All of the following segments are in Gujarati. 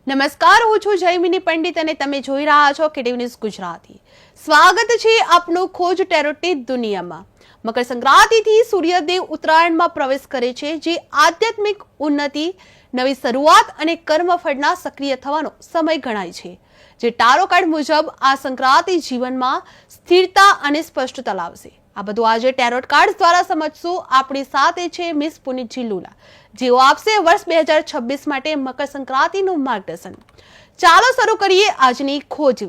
નમસ્કાર, હું છું જયમિની પંડિત અને તમે જોઈ રહ્યા છો કેટીવી ન્યૂઝ ગુજરાતી. સ્વાગત છે આપનું ખોજ ટેરોટની દુનિયામાં. મકર સંક્રાંતિથી સૂર્યદેવ ઉત્તરાયણમાં પ્રવેશ કરે છે, જે આધ્યાત્મિક ઉન્નતિ, નવી શરૂઆત અને કર્મફળના સક્રિય થવાનો સમય ગણાય છે. જે ટારો કાર્ડ મુજબ આ સંક્રાંતિ જીવનમાં સ્થિરતા અને સ્પષ્ટતા લાવશે. આ બધું આજે ટેરોટ કાર્ડ દ્વારા સમજશું. આપણી સાથે છે મિસ પુનિતજી લુલા, જેઓ આપશે વર્ષ 2026 માટે મકર સંક્રાંતિનું માર્ગદર્શન. ચાલો શરૂ કરીએ આજની ખોજ.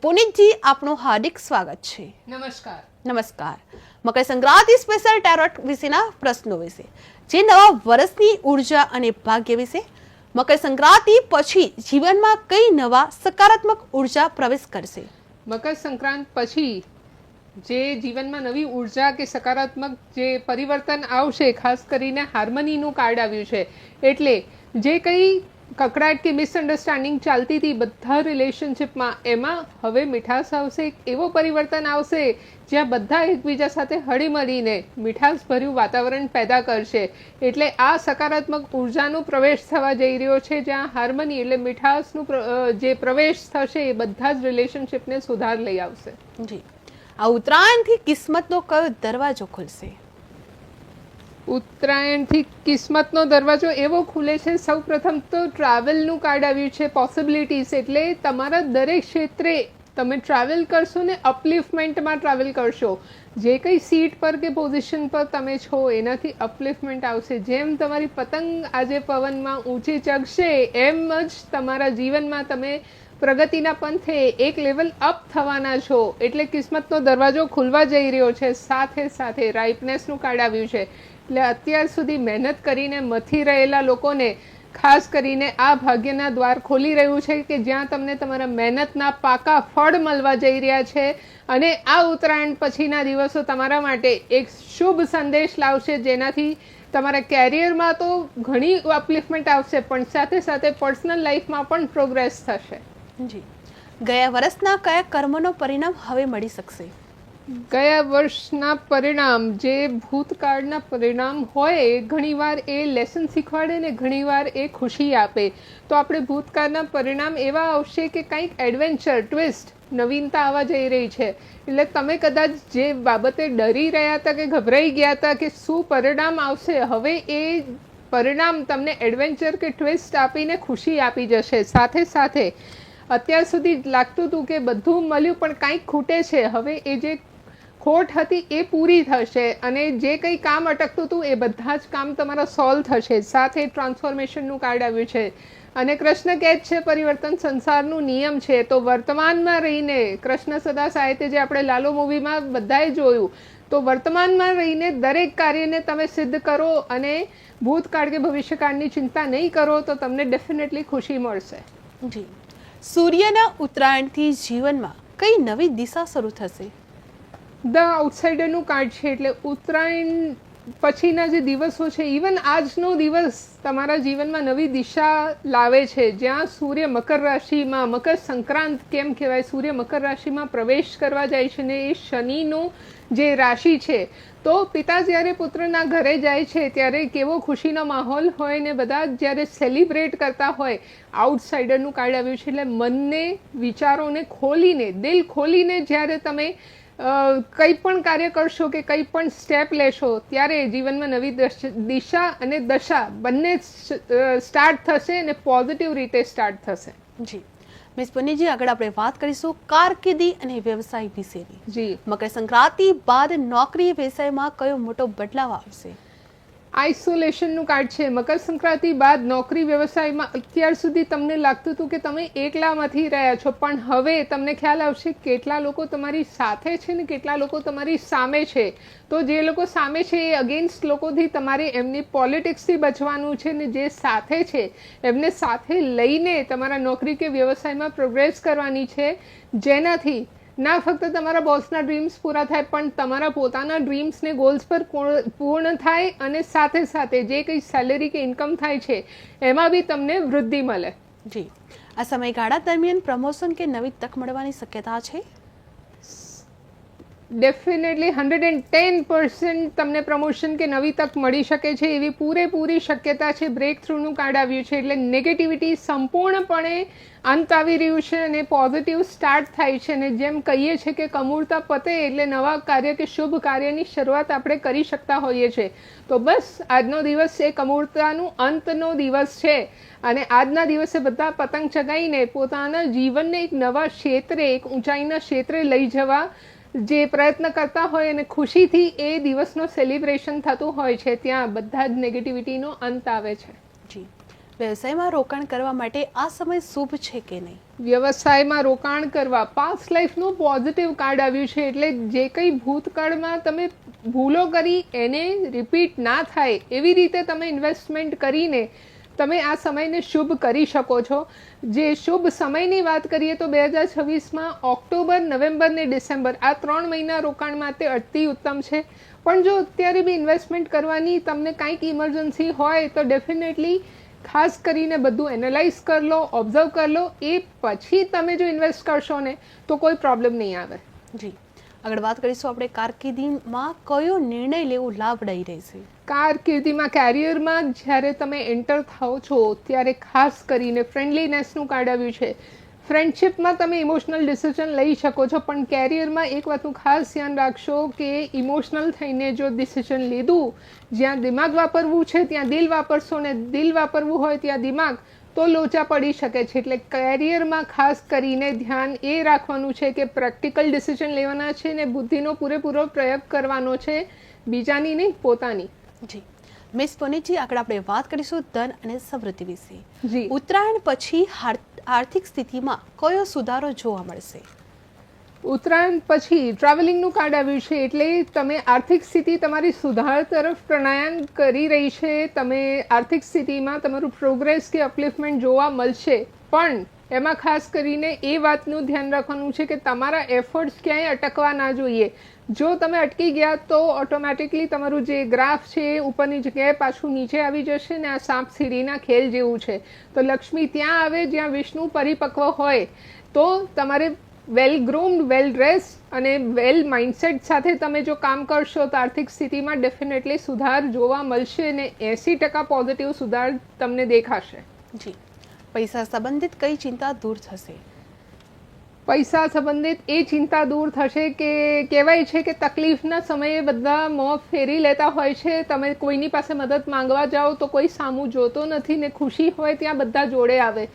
પુનિતજી, આપનું હાર્દિક સ્વાગત છે. નમસ્કાર. નમસ્કાર. મકર સંક્રાંતિ સ્પેશિયલ ટેરોટ વિશેના પ્રશ્નો વિશે, જે નવા વર્ષની ઉર્જા અને ભાગ્ય વિશે. મકર સંક્રાંતિ પછી જીવનમાં કઈ નવા સકારાત્મક ઉર્જા પ્રવેશ કરશે? મકર સંક્રાંત પછી જે જીવનમાં નવી ઉર્જા કે સકારાત્મક જે પરિવર્તન આવશે, ખાસ કરીને હાર્મનીનું કાર્ડ આવ્યું છે, એટલે જે કંઈ કકડાટ કે મિસઅન્ડરસ્ટેન્ડિંગ ચાલતી હતી બધા રિલેશનશિપમાં, એમાં હવે મીઠાશ આવશે. એક એવો પરિવર્તન આવશે જ્યાં બધા એકબીજા સાથે હળીમળીને મીઠાશભર્યું વાતાવરણ પેદા કરશે. એટલે આ સકારાત્મક ઉર્જાનો પ્રવેશ થવા જઈ રહ્યો છે, જ્યાં હાર્મની એટલે મીઠાશનું જે પ્રવેશ થશે એ બધા જ રિલેશનશિપને સુધાર લઈ આવશે. જી, આ ઉત્તરાયણથી કિસ્મતનો કયો દરવાજો ખુલશે? ઉત્તરાયણથી કિસ્મતનો દરવાજો એવો ખુલે છે, સૌ પ્રથમ તો ટ્રાવેલનું કાર્ડ આવ્યું છે, પોસિબિલિટીઝ. એટલે તમારા દરેક ક્ષેત્રે તમે ટ્રાવેલ કરશો ને અપલિફ્ટમેન્ટમાં ટ્રાવેલ કરશો. જે કંઈ સીટ પર કે પોઝિશન પર તમે છો એનાથી અપલિફ્ટમેન્ટ આવશે. જેમ તમારી પતંગ આજે પવનમાં ઊંચી ચગશે, એમ જ તમારા જીવનમાં તમે પ્રગતિના પંથે એક લેવલ અપ થવાના છો. એટલે કિસ્મતનો દરવાજો ખુલવા જઈ રહ્યો છે. સાથે સાથે રાઇપનેસનું કાર્ડ આવ્યું છે. એટલે અત્યાર સુધી મહેનત કરીને મથી રહેલા લોકોને ખાસ કરીને આ ભાગ્યના દ્વાર ખોલી રહ્યું છે કે જ્યાં તમને તમારા મહેનતના પાકા ફળ મળવા જઈ રહ્યા છે. અને આ ઉત્તરાયણ પછીના દિવસો તમારા માટે એક શુભ સંદેશ લાવશે, જેનાથી તમારા કેરિયરમાં તો ઘણી અપલિફ્ટમેન્ટ આવશે, પણ સાથે સાથે પર્સનલ લાઈફમાં પણ પ્રોગ્રેસ થશે. જી, ગયા વર્ષના કયા કર્મનો પરિણામ હવે મળી શકશે? ગયા વર્ષના પરિણામ, જે ભૂતકાળના પરિણામ હોય, ઘણીવાર એ લેસન શીખવાડે ને ઘણીવાર એ ખુશી આપે. તો આપણે ભૂતકાળના પરિણામ એવા આવશે કે કંઈક એડવેન્ચર, ટ્વિસ્ટ, નવીનતા આવવા જઈ રહી છે. એટલે તમે કદાચ જે બાબતે ડરી રહ્યા હતા કે ગભરાઈ ગયા હતા કે શું પરિણામ આવશે, હવે એ પરિણામ તમને એડવેન્ચર કે ટ્વિસ્ટ આપીને ખુશી આપી જશે. સાથે સાથે અત્યાર સુધી લાગતું હતું કે બધું મળ્યું પણ કંઈક ખૂટે છે, હવે એ જે ખોટ હતી એ પૂરી થશે અને જે કંઈ કામ અટકતું હતું એ બધા જ કામ તમારા સોલ્વ થશે. સાથે ટ્રાન્સફોર્મેશનનું કાર્ડ આવ્યું છે. અને કૃષ્ણ કહે છે પરિવર્તન સંસારનું નિયમ છે. તો વર્તમાનમાં રહીને કૃષ્ણ સદા સાહિત્ય, જે આપણે લાલો મૂવીમાં બધાએ જોયું, તો વર્તમાનમાં રહીને દરેક કાર્યને તમે સિદ્ધ કરો અને ભૂતકાળ કે ભવિષ્યકાળની ચિંતા નહીં કરો તો તમને ડેફિનેટલી ખુશી મળશે. જી, સૂર્યના ઉત્તરાયણથી જીવનમાં કઈ નવી દિશા શરૂ થશે? ધ આઉટસાઇડરનું કાર્ડ છે. એટલે ઉત્તરાયણ પછીના જે દિવસો છે, ઇવન આજનો દિવસ તમારા જીવનમાં નવી દિશા લાવે છે. જ્યાં સૂર્ય મકર રાશિમાં, મકર સંક્રાંત કેમ કહેવાય, સૂર્ય મકર રાશિમાં પ્રવેશ કરવા જાય છે ને એ શનિનું જે રાશિ છે, તો પિતા જ્યારે પુત્રના ઘરે જાય છે ત્યારે કેવો ખુશીનો માહોલ હોય ને બધા જ્યારે સેલિબ્રેટ કરતા હોય. આઉટસાઇડરનું કાર્ડ આવ્યું છે. એટલે મનને, વિચારોને ખોલીને, દિલ ખોલીને જ્યારે તમે કંઈ પણ કાર્ય કરશો કે કંઈ પણ સ્ટેપ લેશો, ત્યારે જીવનમાં નવી દિશા અને દશા બંને સ્ટાર્ટ થશે અને પોઝિટિવ રીતે સ્ટાર્ટ થશે. જી, મિસ પુનિતજી, આગળ આપણે વાત કરીશું કારકિર્દી અને વ્યવસાય વિશેની. જી, મકર સંક્રાંતિ બાદ નોકરી વ્યવસાયમાં કયો મોટો બદલાવ આવશે? આઇસોલેશનનું કાર્ડ છે. મકર સંક્રાંતિ બાદ નોકરી વ્યવસાયમાં અત્યાર સુધી તમને લાગતું હતું કે તમે એકલામાંથી રહ્યા છો, પણ હવે તમને ખ્યાલ આવશે કેટલા લોકો તમારી સાથે છે ને કેટલા લોકો તમારી સામે છે. તો જે લોકો સામે છે એ અગેન્સ્ટ લોકોથી તમારે એમની પોલિટિક્સથી બચવાનું છે ને જે સાથે છે એમને સાથે લઈને તમારા નોકરી કે વ્યવસાયમાં પ્રોગ્રેસ કરવાની છે, જેનાથી ના ફક્ત તમારા બોસના ડ્રીમ્સ પૂરા થાય પણ તમારા પોતાના ડ્રીમ્સ ને ગોલ્સ પર પૂર્ણ થાય અને સાથે સાથે જે કંઈ સેલેરી કે ઇન્કમ થાય છે એમાં બી તમને વૃદ્ધિ મળે. જી, આ સમયગાળા દરમિયાન પ્રમોશન કે નવી તક મળવાની શક્યતા છે? ડેફિનેટલી 110% તમને પ્રમોશન કે નવી તક મળી શકે છે એવી પૂરેપૂરી શક્યતા છે. બ્રેક થ્રુનું કાર્ડ આવ્યું છે એટલે નેગેટિવિટી સંપૂર્ણપણે અંત આવી રહ્યું છે અને પોઝિટિવ સ્ટાર્ટ થાય છે. અને જેમ કહીએ છીએ કે કમૂરતા પતે એટલે નવા કાર્ય કે શુભ કાર્યની શરૂઆત આપણે કરી શકતા હોઈએ છીએ. તો બસ આજનો દિવસ એ કમૂરતાનું અંતનો દિવસ છે અને આજના દિવસે બધા પતંગ ચગાવીને પોતાના જીવનને એક નવા ક્ષેત્રે, એક ઊંચાઈના ક્ષેત્રે લઈ જવા જે પ્રયત્ન કરતા હોય અને ખુશીથી એ દિવસનો સેલિબ્રેશન થતું હોય છે, ત્યાં બધા જ નેગેટિવિટીનો અંત આવે છે. જી, વ્યવસાયમાં રોકાણ કરવા માટે આ સમય શુભ છે કે નહીં? વ્યવસાયમાં રોકાણ કરવા પાસ્ટ લાઈફનું પોઝિટિવ કાર્ડ આવ્યું છે એટલે જે કંઈ ભૂતકાળમાં તમે ભૂલો કરી એને રિપીટ ના થાય એવી રીતે તમે ઇન્વેસ્ટમેન્ટ કરીને તમે આ સમયને શુભ કરી શકો છો. જે શુભ સમયની વાત કરીએ તો 2026માં ઓક્ટોબર, નવેમ્બર ને ડિસેમ્બર આ 3 મહિના રોકાણ માટે અતિ ઉત્તમ છે. પણ જો અત્યારે બી ઇન્વેસ્ટમેન્ટ કરવાની તમને કાંઈક ઇમરજન્સી હોય તો ડેફિનેટલી ખાસ કરીને બધું એનાલાઇઝ કરી લો, ઓબ્ઝર્વ કરી લો, એ પછી તમે જો ઇન્વેસ્ટ કરશો ને તો કોઈ પ્રોબ્લેમ નહીં આવે. જી, આગળ વાત કરીશું આપણે કારકિર્દીમાં કયો નિર્ણય લેવો લાભદાયી રહેશે? કારકિર્દીમાં, કેરિયરમાં જ્યારે તમે એન્ટર થાઓ છો ત્યારે ખાસ કરીને ફ્રેન્ડલીનેસનું કાર્ડ આવ્યું છે. ફ્રેન્ડશિપમાં તમે ઇમોશનલ ડિસિઝન લઈ શકો છો પણ કેરિયરમાં એક વાતનું ખાસ ધ્યાન રાખશો કે ઇમોશનલ થઈને જો ડિસિઝન લીધું, જ્યાં દિમાગ વાપરવું છે ત્યાં દિલ વાપરશો ને દિલ વાપરવું હોય ત્યાં દિમાગ, તો લોચા પડી શકે છે. એટલે કેરિયરમાં ખાસ કરીને ધ્યાન એ રાખવાનું છે કે પ્રેક્ટિકલ ડિસિઝન લેવાના છે ને બુદ્ધિનો પૂરેપૂરો પ્રયોગ કરવાનો છે, બીજાની નહીં, પોતાની. જી, મિસ પુનીતજી, આગળ આપણે વાત કરીશું ધન અને સમૃદ્ધિ વિશે. જી, ઉત્તરાયણ પછી આર્થિક સ્થિતિમાં કયો સુધારો જોવા મળશે? ઉત્તરાયણ પછી ટ્રાવેલિંગનું કાર્ડ આવ્યું છે એટલે તમે આર્થિક સ્થિતિ તમારી સુધાર તરફ પ્રયાણ કરી રહી છે. તમે આર્થિક સ્થિતિમાં તમારું પ્રોગ્રેસ કે અપલિફમેન્ટ જોવા મળશે પણ એમાં ખાસ કરીને એ વાતનું ધ્યાન રાખવાનું છે કે તમારા એફર્ટ્સ ક્યાંય અટકવા ના જોઈએ. જો તમે અટકી ગયા તો ઓટોમેટિકલી તમારું જે ગ્રાફ છે એ ઉપરની જગ્યાએ પાછું નીચે આવી જશે ને આ સાપ સીડીના ખેલ જેવું છે. તો લક્ષ્મી ત્યાં આવે જ્યાં વિષ્ણુ પરિપક્વ હોય. તો તમારે વેલ ગ્રૂમ્ડ, વેલ ડ્રેસ અને વેલ માઇન્ડસેટ સાથે તમે જો કામ કરશો તો આર્થિક સ્થિતિમાં ડેફિનેટલી સુધાર જોવા મળશે અને 80% પોઝિટિવ સુધાર તમને દેખાશે. જી, પૈસા સંબંધિત કઈ ચિંતા દૂર થશે? પૈસા સંબંધિત એ ચિંતા દૂર થશે કે કહેવાય છે કે તકલીફના સમયે બધા મોં ફેરી લેતા હોય છે. તમે કોઈની પાસે મદદ માંગવા જાઓ તો કોઈ સામું જોતો નથી ને ખુશી હોય ત્યાં બધા જોડે આવે.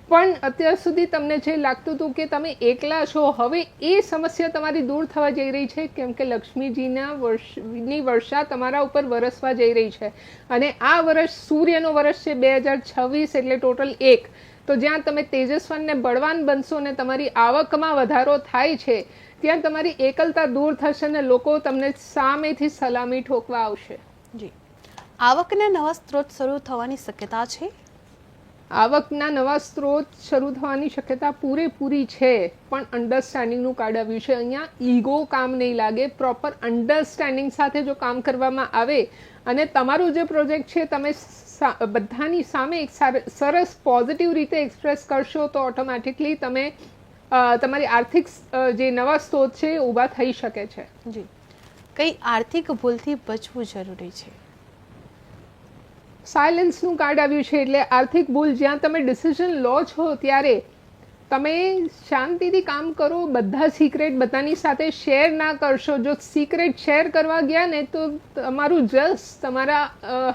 પણ અત્યાર સુધી તમને જે લાગતું હતું કે તમે એકલા છો, હવે એ સમસ્યા તમારી દૂર થવા જઈ રહી છે કેમ કે લક્ષ્મીજીની વર્ષા તમારા ઉપર વરસવા જઈ રહી છે. અને આ વર્ષ સૂર્યનો વર્ષ છે 2026 એટલે ટોટલ 1. તો જ્યાં તમે તેજસ્વન ને બળવાન બનશો ને તમારી આવકમાં વધારો થાય છે ત્યાં તમારી એકલતા દૂર થશે ને લોકો તમને સામેથી સલામી ઠોકવા આવશે. જી, આવકના નવા સ્ત્રોત શરૂ થવાની શક્યતા છે? આવકના નવા સ્ત્રોત શરૂ થવાની શક્યતા પૂરેપૂરી છે પણ અન્ડરસ્ટેન્ડિંગનું કાર્ડ આવ્યું છે. અહીંયા ઈગો કામ નહીં લાગે. પ્રોપર અન્ડરસ્ટેન્ડિંગ સાથે જો કામ કરવામાં આવે અને તમારું જે પ્રોજેક્ટ છે તમે બધાની સામે એક સરસ પોઝિટિવ રીતે એક્સપ્રેસ કરશો તો ઓટોમેટિકલી તમે તમારી આર્થિક જે નવા સ્ત્રોત છે એ ઊભા થઈ શકે છે. જી, કઈ આર્થિક ભૂલથી બચવું જરૂરી છે? સાયલેન્સનું કાર્ડ આવ્યું છે એટલે આર્થિક ભૂલ, જ્યાં તમે ડિસિઝન લો છો ત્યારે તમે શાંતિથી કામ કરો. બધા સિક્રેટ બધાની સાથે શેર ના કરશો. જો સિક્રેટ શેર કરવા ગયા ને તો તમારું જસ, તમારા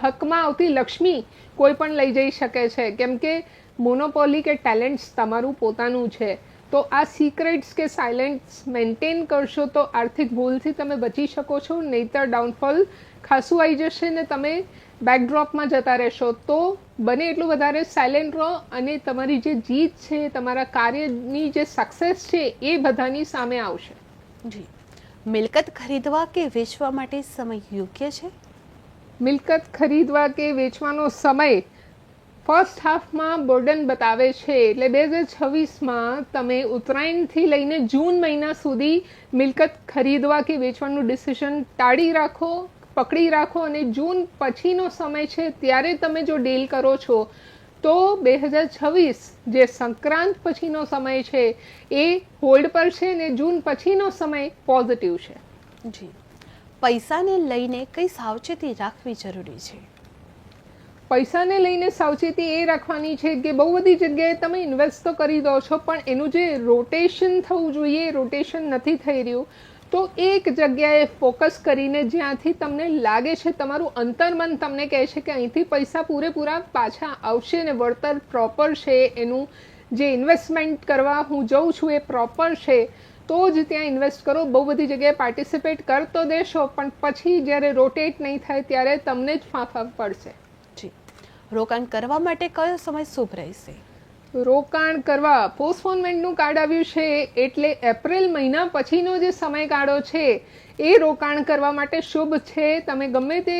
હકમાં આવતી લક્ષ્મી કોઈ પણ લઈ જઈ શકે છે કેમ કે મોનોપોલી કે ટેલેન્ટ્સ તમારું પોતાનું છે. તો આ સિક્રેટ્સ કે સાયલેન્સ મેન્ટેન કરશો તો આર્થિક ભૂલથી તમે બચી શકો છો. નહીંતર ડાઉનફોલ ખાસું આવી જશે ને તમે બેકડ્રોપમાં જતા રહેશો. તો બને એટલું વધારે સાયલેન્ટ રહો અને તમારી જે જીત છે, તમારા કાર્યની જે સક્સેસ છે એ બધાની સામે આવશે. જી, મિલકત ખરીદવા કે વેચવા માટે સમય યોગ્ય છે? મિલકત ખરીદવા કે વેચવાનો સમય ફર્સ્ટ હાફમાં બર્ડન બતાવે છે એટલે 2026માં તમે ઉત્તરાયણથી લઈને જૂન મહિના સુધી મિલકત ખરીદવા કે વેચવાનું ડિસિઝન ટાળી રાખો, પકડી રાખો અને જૂન પછીનો સમય છે ત્યારે તમે જો ડીલ કરો છો તો 2026 જે સંક્રાંત પછીનો સમય છે એ હોલ્ડ પર છે ને જૂન પછીનો સમય પોઝિટિવ છે. જી, પૈસાને લઈને કઈ સાવચેતી રાખવી જરૂરી છે? પૈસાને લઈને સાવચેતી એ રાખવાની છે કે બહુ બધી જગ્યાએ તમે ઇન્વેસ્ટ તો કરી દો છો, પણ એનું જે રોટેશન થવું જોઈએ એ રોટેશન નથી થઈ રહ્યું. તો એક જગ્યાએ ફોકસ કરીને જ્યાંથી તમને લાગે છે, તમારું અંતર્મન તમને કહે છે કે અહીંથી પૈસા પૂરેપૂરા પાછા આવશે ને વળતર પ્રોપર છે, એનું જે ઇન્વેસ્ટમેન્ટ કરવા હું જઉં છું એ પ્રોપર છે, તો જ ત્યાં ઇન્વેસ્ટ કરો. બહુ બધી જગ્યાએ પાર્ટિસિપેટ કરતો દેશો, પણ પછી જ્યારે રોટેટ નહીં થાય ત્યારે તમને જ ફાંફા પડશે. જી, રોકાણ કરવા માટે કયો સમય શુભ રહેશે? રોકાણ કરવા પોસ્ટપોનમેન્ટનું કાર્ડ આવ્યું છે, એટલે એપ્રિલ મહિના પછીનો જે સમયગાળો છે એ રોકાણ કરવા માટે શુભ છે. તમે ગમે તે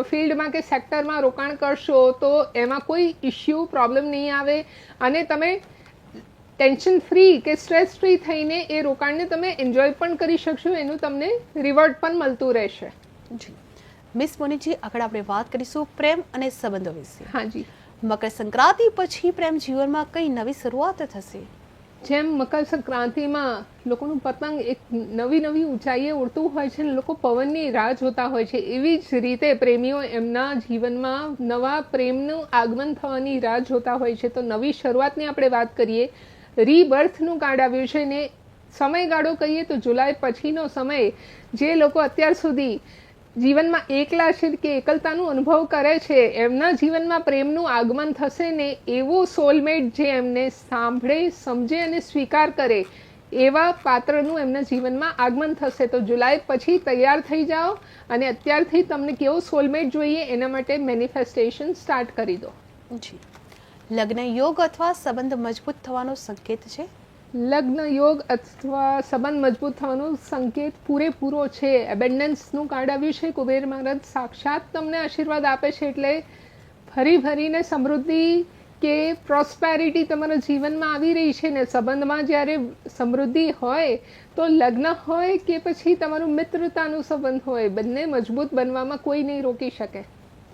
ફિલ્ડમાં કે સેક્ટરમાં રોકાણ કરશો તો એમાં કોઈ ઇશ્યુ પ્રોબ્લેમ નહીં આવે, અને તમે ટેન્શન ફ્રી કે સ્ટ્રેસ ફ્રી થઈને એ રોકાણને તમે એન્જોય પણ કરી શકશો, એનું તમને રિવોર્ડ પણ મળતું રહેશે. જી, મિસ મોનીજી, આગળ આપણે વાત કરીશું પ્રેમ અને સંબંધો વિશે. હાજી, મકર સંક્રાંતિ પછી પ્રેમ જીવનમાં કઈ નવી શરૂઆત થશે? જેમ મકર સંક્રાંતિમાં લોકોનું પતંગ એક નવી ઊંચાઈએ ઉડતું હોય છે અને લોકો પવનની રાહ જોતા હોય છે, એવી જ રીતે પ્રેમીઓ એમના જીવનમાં નવા પ્રેમનું આગમન થવાની રાહ જોતા હોય છે. તો નવી શરૂઆતની આપણે વાત કરીએ. રીબર્થનું કાર્ડ આવ્યું છે ને સમયગાળો કહીએ તો જુલાઈ પછીનો સમય. જે લોકો અત્યાર સુધી જીવનમાં એકલા છે કે એકલતાનો અનુભવ કરે છે, એમના જીવનમાં પ્રેમનું આગમન થશે ને એવો સોલમેટ જે એમને સાંભળે, સમજે અને સ્વીકાર કરે એવા પાત્રનું એમના જીવનમાં આગમન થશે. તો જુલાઈ પછી તૈયાર થઈ જાઓ અને અત્યારથી તમને કેવો સોલમેટ જોઈએ એના માટે મેનિફેસ્ટેશન સ્ટાર્ટ કરી દો. જી, લગ્ન યોગ અથવા સંબંધ મજબૂત થવાનો સંકેત છે? લગ્ન યોગ અથવા સંબંધ મજબૂત થવાનો સંકેત પૂરેપૂરો છે. એબેન્ડન્સનું કાર્ડ આવ્યું છે. કુબેર મહારાજ સાક્ષાત તમને આશીર્વાદ આપે છે, એટલે ફરી ફરીને સમૃદ્ધિ કે પ્રોસ્પેરિટી તમારા જીવનમાં આવી રહી છે. ને સંબંધમાં જ્યારે સમૃદ્ધિ હોય તો લગ્ન હોય કે પછી તમારું મિત્રતાનું સંબંધ હોય, બંને મજબૂત બનવામાં કોઈ નહીં રોકી શકે.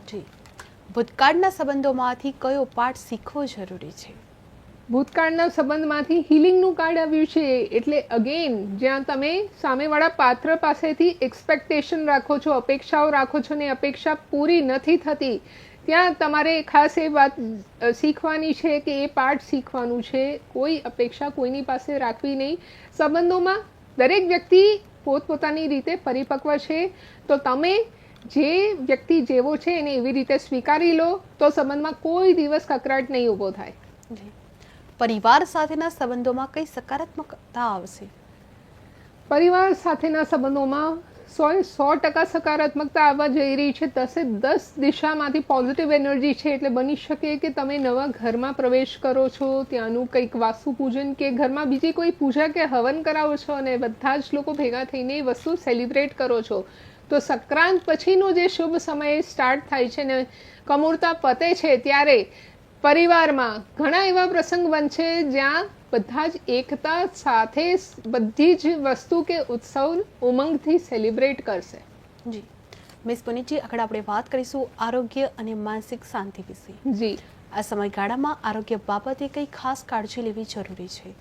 જી, ભૂતકાળના સંબંધોમાંથી કયો પાઠ શીખવો જરૂરી છે? ભૂતકાળના સંબંધમાંથી હિલિંગનું કાર્ડ આવ્યું છે, એટલે અગેન જ્યાં તમે સામેવાળા પાત્ર પાસેથી એક્સપેક્ટેશન રાખો છો, અપેક્ષાઓ રાખો છો ને અપેક્ષા પૂરી નથી થતી, ત્યાં તમારે ખાસ એ વાત શીખવાની છે કે એ પાઠ શીખવાનું છે. કોઈ અપેક્ષા કોઈની પાસે રાખવી નહીં. સંબંધોમાં દરેક વ્યક્તિ પોતપોતાની રીતે પરિપક્વ છે, તો તમે જે વ્યક્તિ જેવો છે એને એવી રીતે સ્વીકારી લો, તો સંબંધમાં કોઈ દિવસ કકરાટ નહીં ઊભો થાય. પરિવાર સાથેના સંબંધોમાં કઈ સકારાત્મકતા આવશે? પરિવાર સાથેના સંબંધોમાં 100% સકારાત્મકતા આવવા જઈ રહી છે. 10 દિશામાંથી પોઝિટિવ એનર્જી છે, એટલે બની શકે કે તમે નવા ઘરમાં પ્રવેશ કરો છો, ત્યાંનું કંઈક વાસ્તુ પૂજન કે ઘરમાં બીજી કોઈ પૂજા કે હવન કરાવો છો અને બધા જ લોકો ભેગા થઈને એ વસ્તુ સેલિબ્રેટ કરો છો. તો સંક્રાંત પછીનો જે શુભ સમય સ્ટાર્ટ થાય છે ને કમૂરતા પતે છે, ત્યારે પરિવારમાં ઘણા એવા પ્રસંગ બનશે જ્યાં બધા જ એકતા સાથે બધી જ વસ્તુ કે ઉત્સવ ઉમંગથી સેલિબ્રેટ કરશે. જી, મિસ પુનીતજી, આગળ આપણે વાત કરીશું આરોગ્ય અને માનસિક શાંતિ વિશે. જી, આ સમયગાળામાં આરોગ્ય બાબતે કઈ ખાસ કાળજી લેવી જરૂરી છે?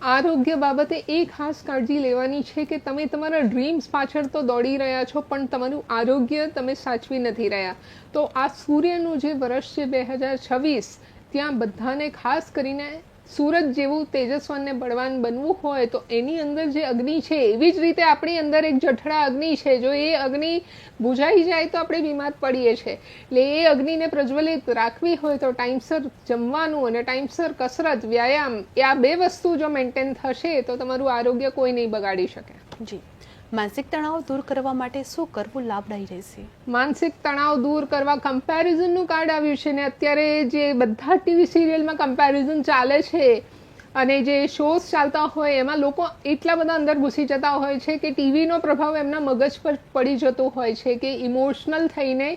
આરોગ્ય બાબતે એ ખાસ કાળજી લેવાની છે કે તમે તમારા ડ્રીમ્સ પાછળ તો દોડી રહ્યા છો, પણ તમારું આરોગ્ય તમે સાચવી નથી રહ્યા. તો આ સૂર્યનું જે વર્ષ છે 2026, ત્યાં બધાને ખાસ કરીને સૂરજ જેવું તેજસ્વન ને બળવાન બનવું હોય તો એની અંદર જે અગ્નિ છે, એવી જ રીતે આપણી અંદર એક જઠરા અગ્નિ છે. જો એ અગ્નિ બુઝાઈ જાય તો આપણે બીમાર પડીએ છીએ. એટલે એ અગ્નિને પ્રજ્વલિત રાખવી હોય તો ટાઈમસર જમવાનું અને ટાઈમસર કસરત, વ્યાયામ, એ આ 2 વસ્તુ જો મેન્ટેન થશે તો તમારું આરોગ્ય કોઈ નહીં બગાડી શકે. જી, માનસિક તણાવ દૂર કરવા માટે શું કરવું લાભદાયી રહેશે? માનસિક તણાવ દૂર કરવા કમ્પેરિઝનનું કાર્ડ આવ્યું છે ને અત્યારે જે બધા ટીવી સિરિયલમાં કમ્પેરિઝન ચાલે છે અને જે શોઝ ચાલતા હોય એમાં લોકો એટલા બધા અંદર ઘૂસી જતા હોય છે કે ટીવીનો પ્રભાવ એમના મગજ પર પડી જતો હોય છે કે ઇમોશનલ થઈને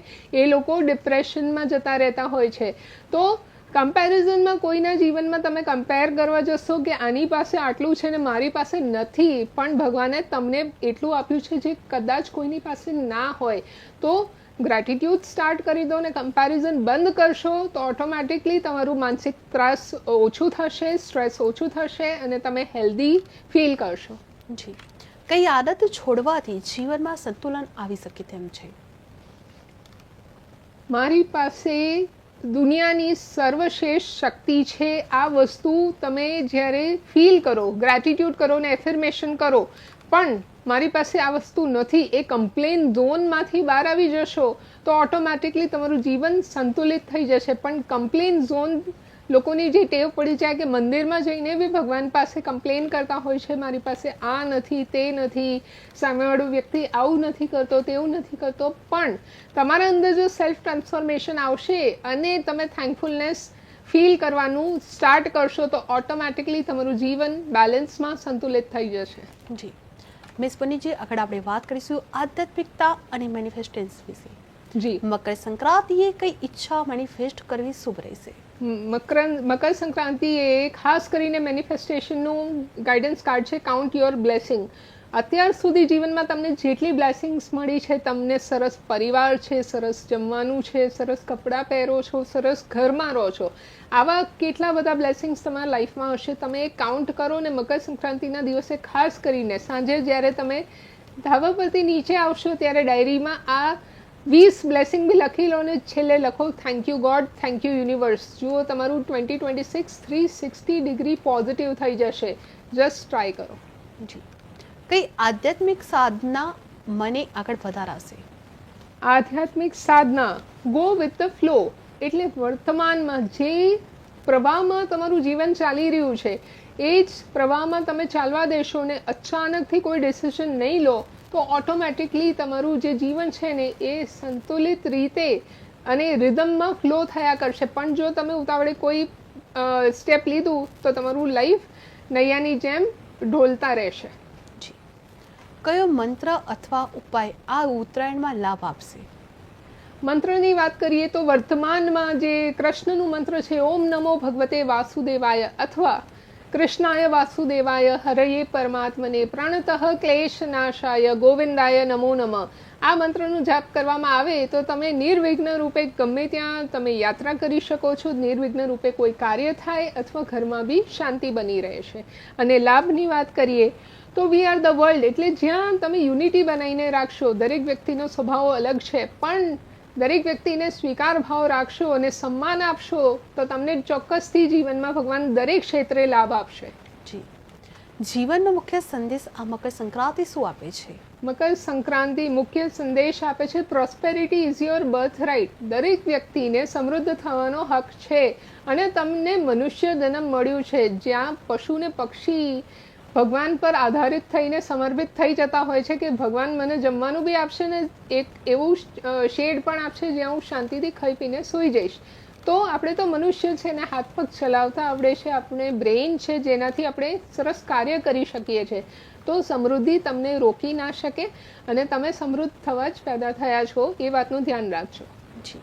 એ લોકો ડિપ્રેશનમાં જતા રહેતા હોય છે. તો કમ્પેરિઝનમાં કોઈના જીવનમાં તમે કમ્પેર કરવા જશો કે આની પાસે આટલું છે ને મારી પાસે નથી, પણ ભગવાને તમને એટલું આપ્યું છે જે કદાચ કોઈની પાસે ના હોય, તો ગ્રેટિટ્યૂડ સ્ટાર્ટ કરી દો ને કમ્પેરિઝન બંધ કરશો તો ઓટોમેટિકલી તમારું માનસિક ત્રાસ ઓછું થશે, સ્ટ્રેસ ઓછું થશે અને તમે હેલ્ધી ફીલ કરશો. જી, કઈ આદત છોડવાથી જીવનમાં સંતુલન આવી શકે તેમ છે? મારી પાસે દુનિયાની સર્વશ્રેષ્ઠ શક્તિ છે. આ વસ્તુ તમે જ્યારે ફીલ કરો, ગ્રેટિટ્યૂડ કરો ને એફર્મેશન કરો, પણ મારી પાસે આ વસ્તુ નથી, એ કમ્પ્લેન ઝોનમાંથી બહાર આવી જશો તો ઓટોમેટિકલી તમારું જીવન સંતુલિત થઈ જશે. પણ કમ્પ્લેન ઝોન લોકોની જે ટેવ પડી જાય કે મંદિરમાં જઈને બી ભગવાન પાસે કમ્પ્લેન કરતા હોય છે, મારી પાસે આ નથી, તે નથી, સામેવાળો વ્યક્તિ આવું નથી કરતો, તેવું નથી કરતો. પણ તમારા અંદર જો સેલ્ફ ટ્રાન્સફોર્મેશન આવશે અને તમે થેન્કફુલનેસ ફીલ કરવાનું સ્ટાર્ટ કરશો તો ઓટોમેટિકલી તમારું જીવન બેલેન્સમાં સંતુલિત થઈ જશે. જી મિસ પન્નીજી, આગળ આપણે વાત કરીશું આધ્યાત્મિકતા અને મેનિફેસ્ટેન્સ વિશે. જી, મકર સંક્રાંતિએ કઈ ઈચ્છા મેનિફેસ્ટ કરવી શુભ રહેશે? મકર સંક્રાંતિ એ ખાસ કરીને મેનિફેસ્ટેશનનું ગાઈડન્સ કાર્ડ છે. Count your blessing. અત્યાર સુધી જીવનમાં તમને જેટલી બ્લેસિંગ્સ મળી છે, તમને સરસ પરિવાર છે, સરસ જમવાનું છે, સરસ કપડાં પહેરો છો, સરસ ઘરમાં રહો છો, આવા કેટલા બધા બ્લેસિંગ્સ તમારા લાઈફમાં હશે. તમે એ કાઉન્ટ કરો ને મકર સંક્રાંતિના દિવસે ખાસ કરીને સાંજે જ્યારે તમે ધાબા પરથી નીચે આવશો ત્યારે ડાયરીમાં આ 20 બ્લેસિંગ બી લખી લો ને છેલ્લે લખો thank you God, thank you universe. જુઓ તમારું 2026 360 ડિગ્રી પોઝિટિવ થઈ જશે. જસ્ટ ટ્રાય કરો. જી, કઈ આધ્યાત્મિક સાધના મને આગળ વધારાશે? આધ્યાત્મિક સાધના ગો વિથ ધ ફ્લો, એટલે વર્તમાનમાં જે પ્રવાહમાં તમારું જીવન ચાલી રહ્યું છે એ જ પ્રવાહમાં તમે ચાલવા દેશો ને અચાનકથી કોઈ ડિસિઝન નહીં લો તો ઓટોમેટિકલી તમારું જે જીવન છે ને એ સંતુલિત રીતે અને રિધમમાં ફ્લો થયા કરશે. પણ જો તમે ઉતાવળે કોઈ સ્ટેપ લીધું તો તમારું લાઈફ નૈયાની જેમ ઢોલતા રહેશે. જી, કયો મંત્ર અથવા ઉપાય આ ઉત્તરાયણમાં લાભ આપશે? મંત્રની વાત કરીએ તો વર્તમાનમાં જે કૃષ્ણનું મંત્ર છે, ઓમ નમો ભગવતે વાસુદેવાય અથવા કૃષ્ણાય વાસુદેવાય હરયે પરમાત્મને પ્રણતઃ ક્લેશનાશાય ગોવિંદાય નમો નમઃ. આ મંત્રનું જાપ કરવામાં આવે તો તમે નિર્વિઘ્ન રૂપે ગમે ત્યાં તમે યાત્રા કરી શકો છો, નિર્વિઘ્ન રૂપે કોઈ કાર્ય થાય અથવા ઘરમાં બી શાંતિ બની રહે છે. અને લાભની વાત કરીએ તો વી આર ધ વર્લ્ડ, એટલે જ્યાં તમે યુનિટી બનાવીને રાખશો, દરેક વ્યક્તિનો સ્વભાવ અલગ છે, પણ દરેક વ્યક્તિને સ્વીકાર ભાવ રાખશો અને સન્માન આપશો તો તમને ચોક્કસથી જીવનમાં ભગવાન દરેક ક્ષેત્રે લાભ આપશે. જી, જીવનનો મુખ્ય સંદેશ આ મકર સંક્રાંતિ શું આપે છે? મકર સંક્રાંતિ મુખ્ય સંદેશ આપે છે prosperity is your birthright. દરેક વ્યક્તિને સમૃદ્ધ થવાનો હક છે અને તમને મનુષ્ય જન્મ મળ્યું છે જ્યાં પશુ ને પક્ષી ભગવાન પર આધારિત થઈને સમર્પિત થઈ જતા હોય છે કે ભગવાન મને જમવાનું બી આપશે ને એક એવું શેડ પણ આપશે જ્યાં હું શાંતિથી ખાઈ પીને સૂઈ જઈશ. તો આપણે તો મનુષ્ય છે ને હાથ પગ ચલાવતા આવડે છે, આપણે બ્રેઇન છે જેનાથી આપણે સરસ કાર્ય કરી શકીએ છીએ. તો સમૃદ્ધિ તમને રોકી ના શકે અને તમે સમૃદ્ધ થવા જ પેદા થયા છો, એ વાતનું ધ્યાન રાખજો. જી,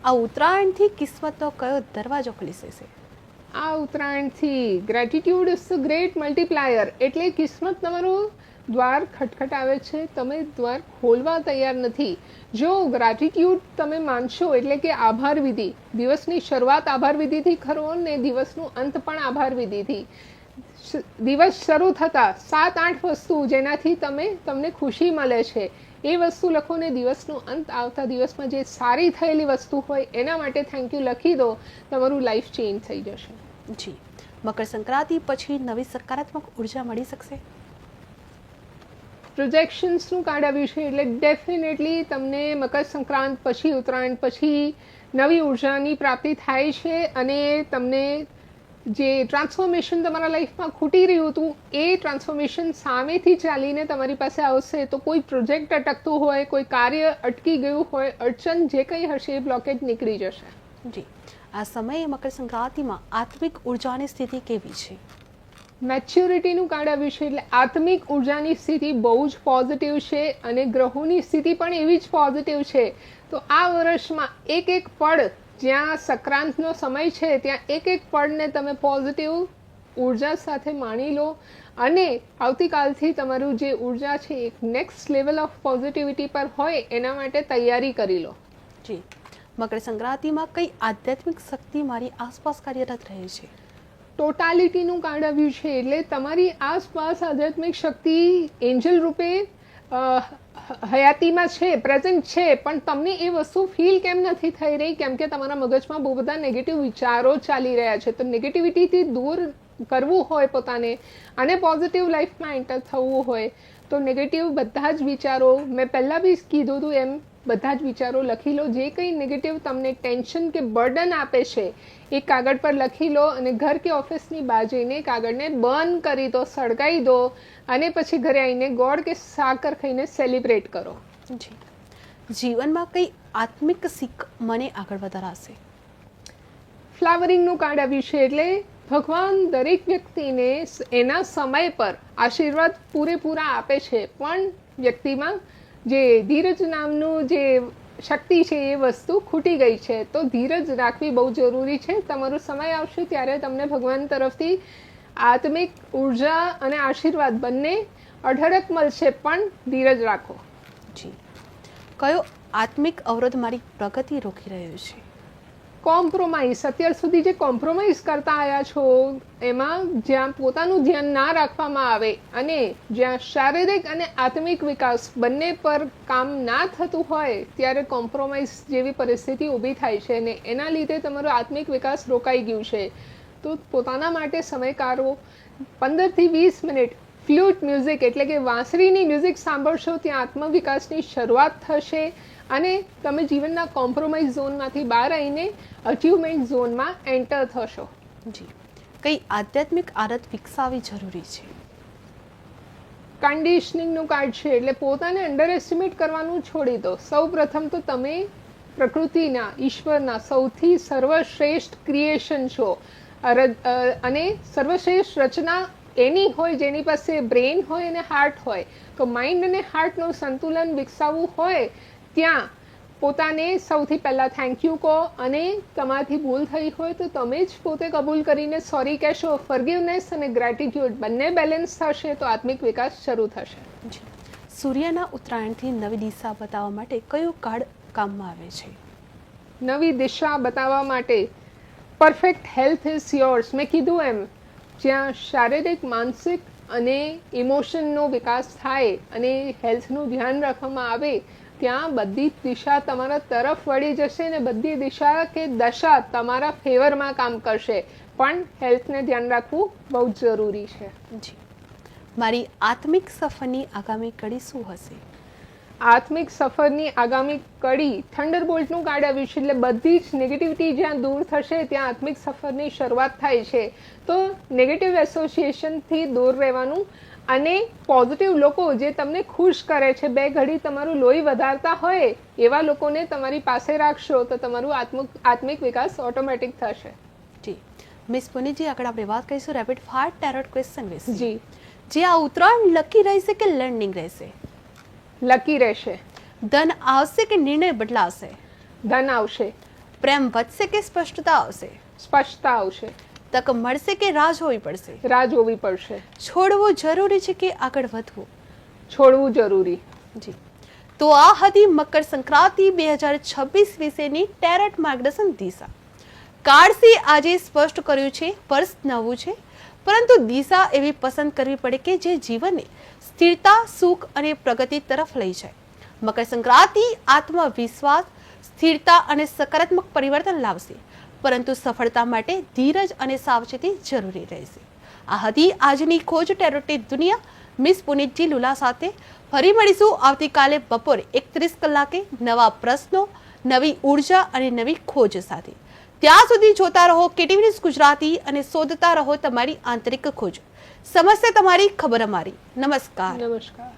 આ ઉત્તરાયણથી કિસ્મતનો કયો દરવાજો ખુલી જશે? આ ઉત્તરાયણથી gratitude is the great multiplier, એટલે કિસ્મત તમારું દ્વાર ખટખટાવે છે, તમે દ્વાર ખોલવા તૈયાર નથી. જો ગ્રેટિટ્યૂડ તમે માનશો એટલે કે આભાર વિધિ, દિવસની શરૂઆત આભાર વિધિથી કરો ને દિવસનું અંત પણ આભાર વિધિથી. દિવસ શરૂ થતાં 7-8 વસ્તુ જેનાથી તમને ખુશી મળે છે એ વસ્તુ લખો ને દિવસનું અંત આવતા દિવસમાં જે સારી થયેલી વસ્તુ હોય એના માટે થેન્ક યુ લખી દો, તમારું લાઈફ ચેન્જ થઈ જશે. જી, મકર સંક્રાંતિ પછી નવી સકારાત્મક ઉર્જા મળી શકશે? પ્રોજેક્શન્સનું કાર્ડ આવ્યું છે એટલે ડેફિનેટલી તમને મકર સંક્રાંત પછી ઉત્તરાયણ પછી નવી ઉર્જાની પ્રાપ્તિ થાય છે અને તમને જે ટ્રાન્સફોર્મેશન તમારા લાઈફમાં ખૂટી રહ્યું હતું એ ટ્રાન્સફોર્મેશન સામેથી ચાલીને તમારી પાસે આવશે. તો કોઈ પ્રોજેક્ટ અટકતું હોય, કોઈ કાર્ય અટકી ગયું હોય, અડચણ જે કંઈ હશે એ બ્લોકેજ નીકળી જશે. જી, આ સમયે મકર સંક્રાંતિમાં આત્મિક ઉર્જાની સ્થિતિ કેવી છે? મેચ્યોરિટીનું કાર્ડ આવ્યું છે એટલે આત્મિક ઉર્જાની સ્થિતિ બહુ જ પોઝિટિવ છે અને ગ્રહોની સ્થિતિ પણ એવી જ પોઝિટિવ છે. તો આ વર્ષમાં એક પળ જ્યાં સંક્રાંતનો સમય છે ત્યાં એક પળને તમે પોઝિટિવ ઉર્જા સાથે માણી લો અને આવતીકાલથી તમારું જે ઉર્જા છે એક નેક્સ્ટ લેવલ ઓફ પોઝિટિવિટી પર હોય એના માટે તૈયારી કરી લો. જી, મકર સંક્રાંતિમાં કઈ આધ્યાત્મિક શક્તિ મારી આસપાસ કાર્યરત રહે છે? ટોટાલિટીનું કાર્ડ આવ્યું છે, એટલે તમારી આસપાસ આધ્યાત્મિક શક્તિ એન્જલ રૂપે હયાતીમાં છે, પ્રેઝન્ટ છે, પણ તમને એ વસ્તુ ફીલ કેમ નથી થઈ રહી? કેમ કે તમારા મગજમાં બહુ બધા નેગેટિવ વિચારો ચાલી રહ્યા છે. તો નેગેટિવિટીથી દૂર કરવું હોય પોતાને અને પોઝિટિવ લાઈફમાં એન્ટર થવું હોય તો નેગેટિવ બધા જ વિચારો, મેં પહેલાં બી કીધું હતું એમ, બધા જ વિચારો લખી લો. જે કંઈ નેગેટિવ તમને ટેન્શન કે બર્ડન આપે છે એ કાગળ પર લખી લો અને ઘર કે ઓફિસની બહાર જઈને કાગળને બર્ન કરી દો, સળગાવી દો અને પછી ઘરે આવીને ગોળ કે સાકર ખાઈને સેલિબ્રેટ કરો. જી, જીવનમાં કઈ આત્મિક શીખ મને આગળ વધારશે? ફ્લાવરિંગનું કાર્ડ આવ્યું છે, એટલે ભગવાન દરેક વ્યક્તિને એના સમય પર આશીર્વાદ પૂરેપૂરા આપે છે, પણ વ્યક્તિમાં જે ધીરજ નામનું જે શક્તિ છે એ વસ્તુ ખૂટી ગઈ છે. તો ધીરજ રાખવી બહુ જરૂરી છે. તમારો સમય આવશે ત્યારે તમને ભગવાન તરફથી આત્મિક ઉર્જા અને આશીર્વાદ બંને અઢળક મળશે, પણ ધીરજ રાખો. જી, કયો આત્મિક અવરોધ મારી પ્રગતિ રોકી રહ્યો છે? કોમ્પ્રોમાઇઝ. અત્યાર સુધી જે કોમ્પ્રોમાઇઝ કરતા આવ્યા છો એમાં જ્યાં પોતાનું ધ્યાન ના રાખવામાં આવે અને જ્યાં શારીરિક અને આત્મિક વિકાસ બંને પર કામ ના થતું હોય ત્યારે કોમ્પ્રોમાઇઝ જેવી પરિસ્થિતિ ઊભી થાય છે અને એના લીધે તમારો આત્મિક વિકાસ રોકાઈ ગયું છે. તો પોતાના માટે સમય કાઢવો. 15 થી 20 મિનિટ ફ્લ્યુટ મ્યુઝિક એટલે કે વાંસળીની મ્યુઝિક સાંભળશો, ત્યાં આત્મવિકાસની શરૂઆત થશે અને તમે જીવનના કોમ્પ્રોમાઇઝ ઝોનમાંથી બહાર આવીને અચીવમેન્ટ ઝોનમાં એન્ટર થશો. જી, કઈ આધ્યાત્મિક આદત વિકસાવવી જરૂરી છે? કન્ડિશનિંગનું કાર્ડ છે, એટલે પોતાને અંડર એસ્ટિમેટ કરવાનું છોડી દો. સૌ પ્રથમ તો તમે પ્રકૃતિના, ઈશ્વરના સૌથી સર્વશ્રેષ્ઠ ક્રિએશન છો અને સર્વશ્રેષ્ઠ રચના એની હોય જેની પાસે બ્રેઇન હોય અને હાર્ટ હોય. તો માઇન્ડ અને હાર્ટનું સંતુલન વિકસાવવું હોય ત્યાં પોતાને સૌથી પહેલાં થેન્ક યુ કહો અને તમારાથી ભૂલ થઈ હોય તો તમે જ પોતે કબૂલ કરીને સોરી કહેશો. ફોરગિવનેસ અને ગ્રેટિટ્યૂડ બંને બેલેન્સ થશે તો આત્મિક વિકાસ શરૂ થશે. સૂર્યના ઉત્તરાયણથી નવી દિશા બતાવવા માટે કયું કાર્ડ કામમાં આવે છે? નવી દિશા બતાવવા માટે પરફેક્ટ હેલ્થ ઇઝ યોર્સ. મેં કીધું એમ, જ્યાં શારીરિક, માનસિક અને ઇમોશનનો વિકાસ થાય અને હેલ્થનું ધ્યાન રાખવામાં આવે ત્યાં બધી દિશા તમારા તરફ વળી જશે અને બધી દિશા કે દશા તમારા ફેવરમાં કામ કરશે. પણ હેલ્થને ધ્યાન રાખવું બહુ જ જરૂરી છે. જી, મારી આત્મિક સફરની આગામી કડી શું હશે? આત્મિક સફરની આગામી કડી થંડરબોલ્ટનું કાર્ડ આવ્યું છે, એટલે બધી જ નેગેટિવિટી જ્યાં દૂર થશે ત્યાં આત્મિક સફરની શરૂઆત થાય છે. તો નેગેટિવ એસોસિએશનથી દૂર રહેવાનું અને પોઝિટિવ લોકો જે તમને ખુશ કરે છે, બે ઘડી તમારું લોહી વધારતા હોય એવા લોકોને તમારી પાસે રાખશો તો તમારું આત્મિક વિકાસ ઓટોમેટિક થશે. જી, મિસ પુનીજી, આગળ આપણે વાત કરીશું રેપિડ ફાયર ટેરોટ ક્વેશ્ચન વિશે. જી, જે આ ઉત્તરાયણ લકી રહેશે કે લર્નિંગ રહેશે? લકી રહેશે. ધન આવશે કે નિર્ણય બદલાશે? ધન આવશે. પ્રેમ વધશે કે સ્પષ્ટતા આવશે? સ્પષ્ટતા આવશે. તક મળશે કે રાહ જોવી પડશે? રાહ જોવી પડશે. છોડવું જરૂરી છે કે આગળ વધવું? છોડવું જરૂરી. જી, તો આ હતી મકર સંક્રાંતિ 2026 વિશેની ટેરોટ માર્ગદર્શન દિશા. કાર્ડસે આજે સ્પષ્ટ કર્યું છે વર્ષ નવું છે, પરંતુ દિશા એવી પસંદ કરવી પડે કે જે જીવનને સ્થિરતા, સુખ અને પ્રગતિ તરફ લઈ જાય. મકર સંક્રાંતિ આત્મવિશ્વાસ, સ્થિરતા અને સકારાત્મક પરિવર્તન લાવશે, પરંતુ સફળતા માટે ધીરજ અને સાવચેતી જરૂરી રહેશે. આ હતી આજની ખોજ ટેરોટની દુનિયા. મિસ પુનીતજી લુલા સાથે ફરી મળીશું આવતીકાલે બપોરે 31 કલાકે નવા પ્રશ્નો, નવી ઉર્જા અને નવી ખોજ સાથે. ત્યાં સુધી જોતા રહો કેટીવી ન્યૂઝ ગુજરાતી અને શોધતા રહો તમારી આંતરિક ખોજ. સમસ્યા તમારી, ખબર અમારી. નમસ્કાર. નમસ્કાર.